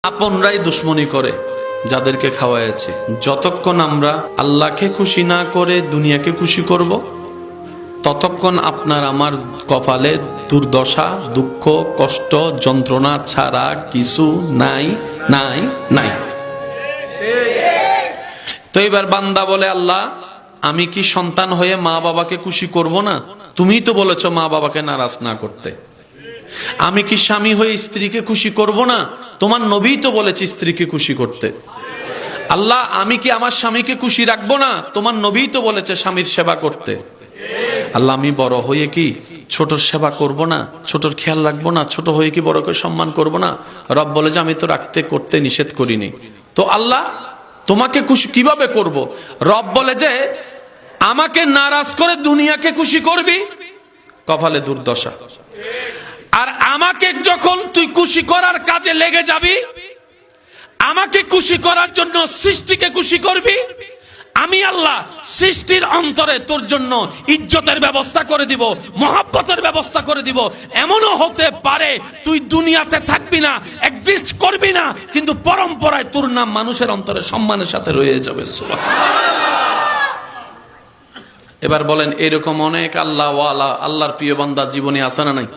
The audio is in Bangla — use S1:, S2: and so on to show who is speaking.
S1: আপনরাই দুশ্মনী করে যাদেরকে খাওয়াইছে। যতক্ষণ আমরা আল্লাহকে খুশি না করে দুনিয়াকে খুশি করব, ততক্ষণ আপনার আমার কপালে দুর্দশা, দুঃখ, কষ্ট, যন্ত্রণা ছাড়া কিছু নাই নাই নাই। তো এবার বান্দা বলে, আল্লাহ আমি কি সন্তান হয়ে মা বাবাকে খুশি করব না? তুমিই তো বলেছো মা বাবাকে নারাজ না করতে। আমি কি স্বামী হয়ে স্ত্রীকে খুশি করব না? তোমার নবী তো বলেছে স্ত্রীকে খুশি করতে। আল্লাহ আমি কি আমার স্বামীকে খুশি রাখবো না? তোমার নবী তো বলেছে স্বামীর সেবা করতে। আল্লাহ আমি বড় হয়ে কি ছোটর সেবা করব না, ছোটর খেয়াল রাখবো না, ছোট হয়ে কি বড়কে সম্মান করব না? রব বলে যে আমি তো রাখতে করতে নিষেধ করিনি। তো আল্লাহ তোমাকে খুশি কিভাবে করব? রব বলে যে আমাকে নারাজ করে দুনিয়াকে খুশি করবি, কপালে দুর্দশা। আর আমাকে যখন তুই খুশি করার কাজে লেগে যাবি, আমাকে খুশি করার জন্য সৃষ্টিকে খুশি করবি, আমি আল্লাহ সৃষ্টির অন্তরে তোর জন্য ইজ্জতের ব্যবস্থা করে দিব, মহব্বতের ব্যবস্থা করে দিব। এমনও হতে পারে তুই দুনিয়াতে থাকবি না, এক্সিস্ট করবি না, কিন্তু পরম্পরায় তোর নাম মানুষের অন্তরে সম্মানের সাথে রয়ে যাবে। এবার বলেন এরকম অনেক আল্লাহ ওয়ালা আল্লাহর প্রিয় বান্দা জীবনে আছে না নাই?